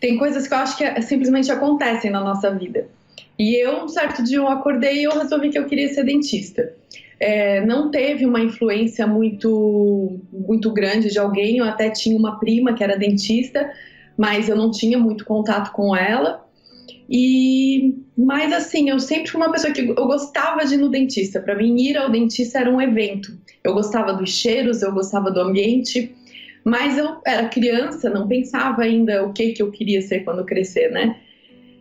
Tem coisas que eu acho que simplesmente acontecem na nossa vida. E eu, um certo dia, eu acordei e eu resolvi que eu queria ser dentista. Não teve uma influência muito grande de alguém. Eu até tinha uma prima que era dentista, mas eu não tinha muito contato com ela. Mas assim, eu sempre fui uma pessoa que eu gostava de ir no dentista. Para mim, ir ao dentista era um evento. Eu gostava dos cheiros, eu gostava do ambiente, mas eu era criança, não pensava ainda o que eu queria ser quando crescer, né?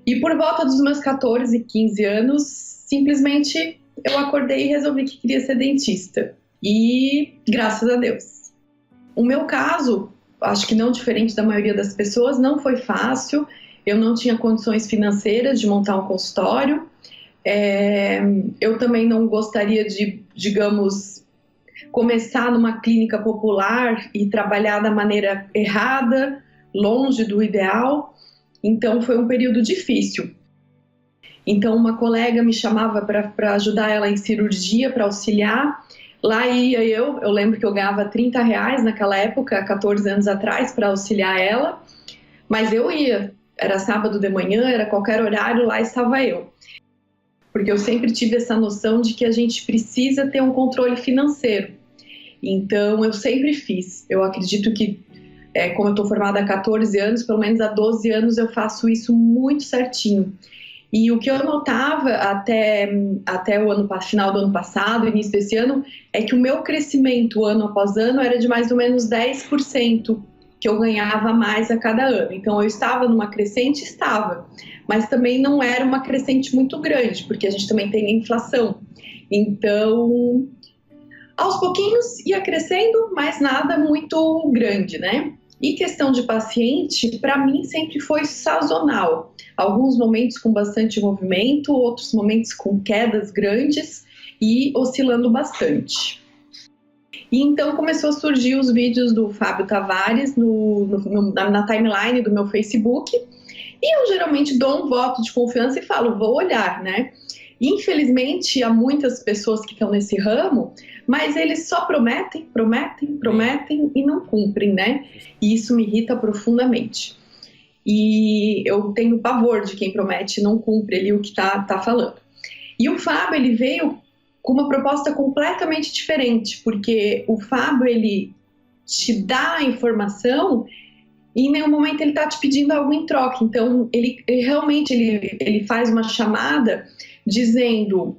E por volta dos meus 14, 15 anos, simplesmente eu acordei e resolvi que queria ser dentista. E graças a Deus. O meu caso, acho que não diferente da maioria das pessoas, não foi fácil. Eu não tinha condições financeiras de montar um consultório. Eu também não gostaria de, digamos, começar numa clínica popular e trabalhar da maneira errada, longe do ideal. Então foi um período difícil. Então uma colega me chamava para ajudar ela em cirurgia, para auxiliar. Lá ia eu lembro que eu ganhava R$ 30 naquela época, 14 anos atrás, para auxiliar ela. Mas eu ia, era sábado de manhã, era qualquer horário, lá estava eu. Porque eu sempre tive essa noção de que a gente precisa ter um controle financeiro. Então eu sempre fiz. Eu acredito que, como eu estou formada há 14 anos, pelo menos há 12 anos eu faço isso muito certinho. E o que eu notava até o final do ano passado, início desse ano, é que o meu crescimento ano após ano era de mais ou menos 10% que eu ganhava mais a cada ano. Então eu estava numa crescente, mas também não era uma crescente muito grande, porque a gente também tem a inflação. Então, aos pouquinhos ia crescendo, mas nada muito grande, né? E questão de paciente, para mim sempre foi sazonal. Alguns momentos com bastante movimento, outros momentos com quedas grandes e oscilando bastante. E então começou a surgir os vídeos do Fábio Tavares na timeline do meu Facebook. E eu geralmente dou um voto de confiança e falo, vou olhar, né? Infelizmente, há muitas pessoas que estão nesse ramo, mas eles só prometem e não cumprem, né? E isso me irrita profundamente. E eu tenho pavor de quem promete e não cumpre ali o que tá falando. E o Fábio, ele veio com uma proposta completamente diferente, porque o Fábio, ele te dá a informação e em nenhum momento ele está te pedindo algo em troca. Então, ele realmente faz uma chamada dizendo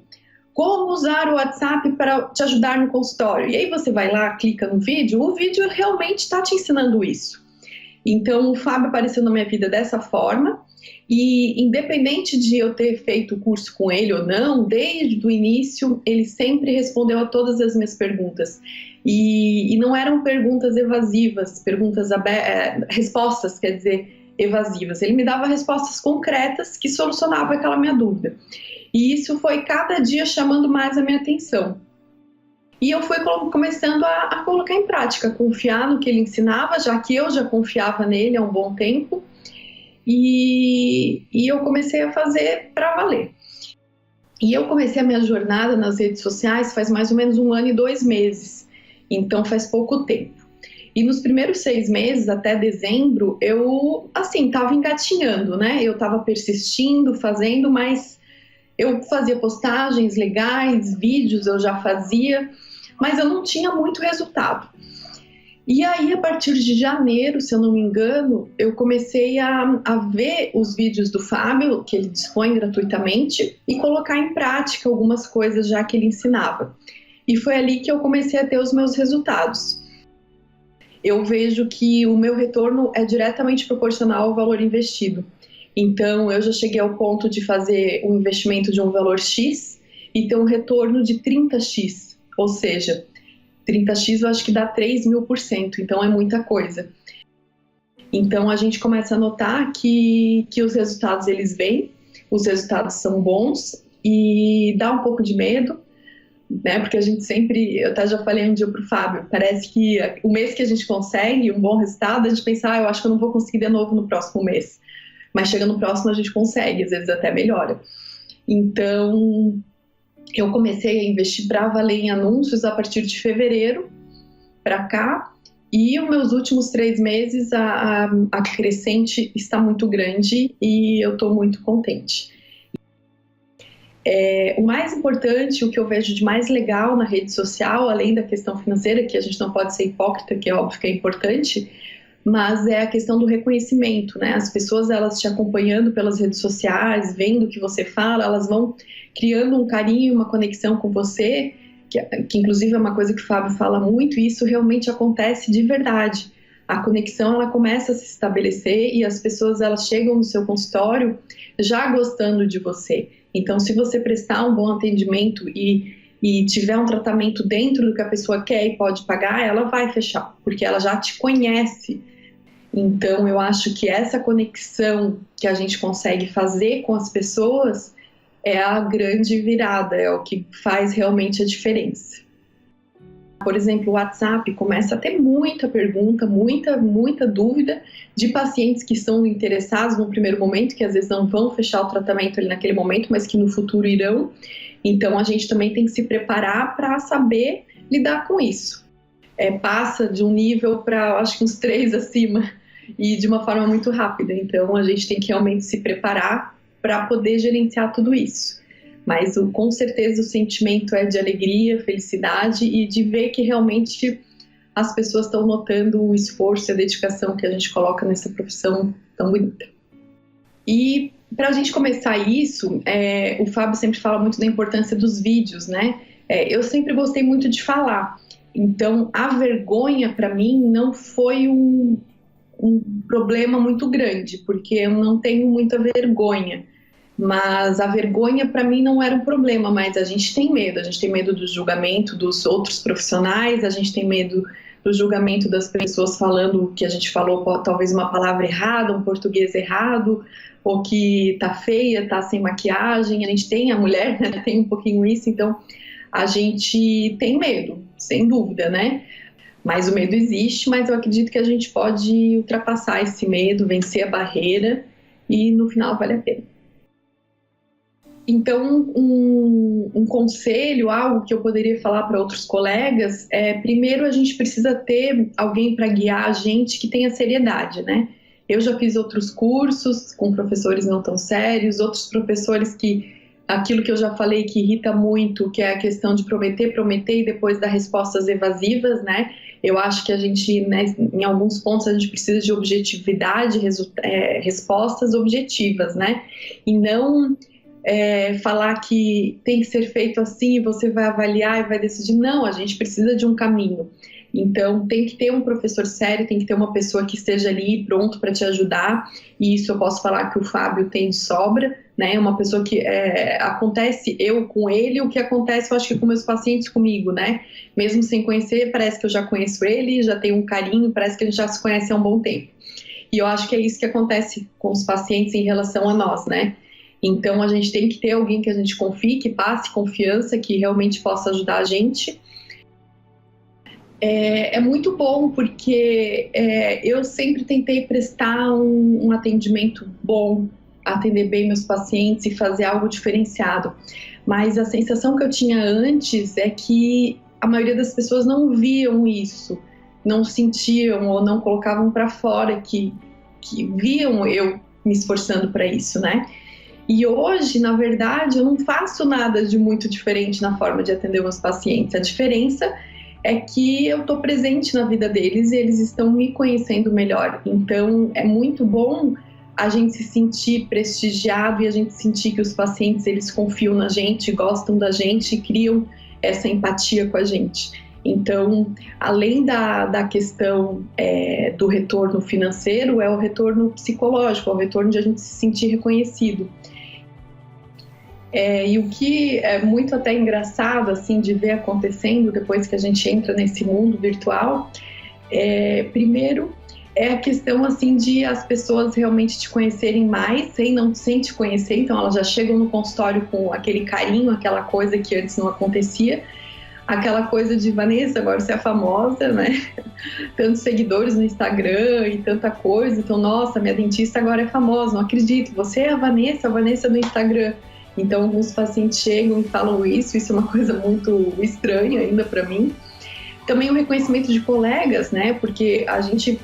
como usar o WhatsApp para te ajudar no consultório. E aí você vai lá, clica no vídeo, o vídeo realmente está te ensinando isso. Então, o Fábio apareceu na minha vida dessa forma e independente de eu ter feito o curso com ele ou não, desde o início, ele sempre respondeu a todas as minhas perguntas. E não eram perguntas evasivas, respostas, quer dizer, evasivas. Ele me dava respostas concretas que solucionavam aquela minha dúvida. E isso foi cada dia chamando mais a minha atenção. E eu fui começando a colocar em prática, confiar no que ele ensinava, já que eu já confiava nele há um bom tempo. E eu comecei a fazer para valer. E eu comecei a minha jornada nas redes sociais faz mais ou menos 1 ano e 2 meses. Então faz pouco tempo. E nos primeiros 6 meses, até dezembro, eu, assim, estava engatinhando, né? Eu estava persistindo, fazendo, mas eu fazia postagens legais, vídeos eu já fazia, mas eu não tinha muito resultado. E aí, a partir de janeiro, se eu não me engano, eu comecei a ver os vídeos do Fábio, que ele dispõe gratuitamente, e colocar em prática algumas coisas já que ele ensinava. E foi ali que eu comecei a ter os meus resultados. Eu vejo que o meu retorno é diretamente proporcional ao valor investido. Então, eu já cheguei ao ponto de fazer um investimento de um valor X e ter um retorno de 30x, ou seja, 30x eu acho que dá 3.000%, então é muita coisa. Então a gente começa a notar que os resultados eles vêm, os resultados são bons e dá um pouco de medo, né? Porque a gente sempre, eu até já falei um dia pro Fábio, parece que o mês que a gente consegue um bom resultado, a gente pensa, eu acho que eu não vou conseguir de novo no próximo mês. Mas chega no próximo a gente consegue, às vezes até melhora. Então eu comecei a investir para valer em anúncios a partir de fevereiro para cá E os meus últimos 3 meses, a crescente está muito grande e eu estou muito contente. O mais importante, o que eu vejo de mais legal na rede social, além da questão financeira, que a gente não pode ser hipócrita, que é óbvio que é importante, mas é a questão do reconhecimento, né? As pessoas, elas te acompanhando pelas redes sociais, vendo o que você fala, elas vão criando um carinho, uma conexão com você, que inclusive é uma coisa que o Fábio fala muito, e isso realmente acontece de verdade. A conexão, ela começa a se estabelecer e as pessoas, elas chegam no seu consultório já gostando de você. Então, se você prestar um bom atendimento e tiver um tratamento dentro do que a pessoa quer e pode pagar, ela vai fechar, porque ela já te conhece. Então, eu acho que essa conexão que a gente consegue fazer com as pessoas é a grande virada, é o que faz realmente a diferença. Por exemplo, o WhatsApp começa a ter muita pergunta, muita dúvida de pacientes que estão interessados no primeiro momento, que às vezes não vão fechar o tratamento ali naquele momento, mas que no futuro irão. Então, a gente também tem que se preparar para saber lidar com isso. Passa de um nível para, acho que uns 3 acima, e de uma forma muito rápida. Então, a gente tem que realmente se preparar para poder gerenciar tudo isso. Mas, com certeza, o sentimento é de alegria, felicidade e de ver que realmente as pessoas estão notando o esforço e a dedicação que a gente coloca nessa profissão tão bonita. E para a gente começar isso, o Fábio sempre fala muito da importância dos vídeos, né? Eu sempre gostei muito de falar. Então, a vergonha, para mim, não foi um problema muito grande, porque eu não tenho muita vergonha. Mas a vergonha, para mim, não era um problema, mas a gente tem medo. A gente tem medo do julgamento dos outros profissionais, a gente tem medo do julgamento das pessoas falando o que a gente falou, talvez uma palavra errada, um português errado, ou que tá feia, tá sem maquiagem. A mulher, né, tem um pouquinho isso, então a gente tem medo, sem dúvida, né? Mas o medo existe, mas eu acredito que a gente pode ultrapassar esse medo, vencer a barreira e no final vale a pena. Então, um conselho, algo que eu poderia falar para outros colegas, primeiro a gente precisa ter alguém para guiar a gente que tenha seriedade, né? Eu já fiz outros cursos com professores não tão sérios, outros professores que, aquilo que eu já falei que irrita muito, que é a questão de prometer e depois dar respostas evasivas, né? Eu acho que a gente, né, em alguns pontos, a gente precisa de objetividade, respostas objetivas, né? E não falar que tem que ser feito assim e você vai avaliar e vai decidir. Não, a gente precisa de um caminho. Então, tem que ter um professor sério, tem que ter uma pessoa que esteja ali pronto para te ajudar. E isso eu posso falar que o Fábio tem de sobra, né? Uma pessoa que acontece eu com ele, o que acontece eu acho que com meus pacientes comigo, né? Mesmo sem conhecer, parece que eu já conheço ele, já tenho um carinho, parece que a gente já se conhece há um bom tempo. E eu acho que é isso que acontece com os pacientes em relação a nós, né? Então, a gente tem que ter alguém que a gente confie, que passe confiança, que realmente possa ajudar a gente. É muito bom porque eu sempre tentei prestar um atendimento bom, atender bem meus pacientes e fazer algo diferenciado. Mas a sensação que eu tinha antes é que a maioria das pessoas não viam isso, não sentiam ou não colocavam para fora que viam eu me esforçando para isso, né? E hoje, na verdade, eu não faço nada de muito diferente na forma de atender meus pacientes. A diferença é que eu estou presente na vida deles e eles estão me conhecendo melhor. Então, é muito bom a gente se sentir prestigiado e a gente sentir que os pacientes, eles confiam na gente, gostam da gente e criam essa empatia com a gente. Então, além da questão do retorno financeiro, é o retorno psicológico, é o retorno de a gente se sentir reconhecido. E o que é muito até engraçado assim, de ver acontecendo depois que a gente entra nesse mundo virtual, primeiro é a questão assim, de as pessoas realmente te conhecerem mais sem te conhecer, então elas já chegam no consultório com aquele carinho, aquela coisa que antes não acontecia, aquela coisa de Vanessa, agora você é famosa, né? Tantos seguidores no Instagram e tanta coisa, então nossa, minha dentista agora é famosa, não acredito, você é a Vanessa do Instagram. Então, alguns pacientes chegam e falam isso é uma coisa muito estranha ainda para mim. também o reconhecimento de colegas, né? Porque a gente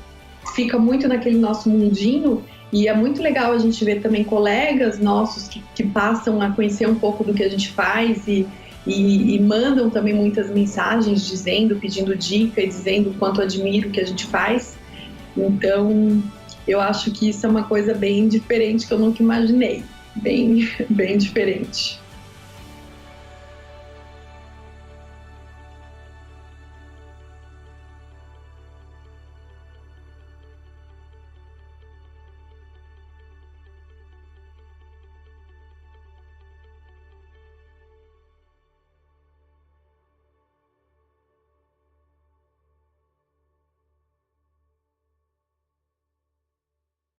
fica muito naquele nosso mundinho e é muito legal a gente ver também colegas nossos que passam a conhecer um pouco do que a gente faz e mandam também muitas mensagens dizendo, pedindo dica e dizendo o quanto admiro o que a gente faz. Então, eu acho que isso é uma coisa bem diferente que eu nunca imaginei, bem diferente.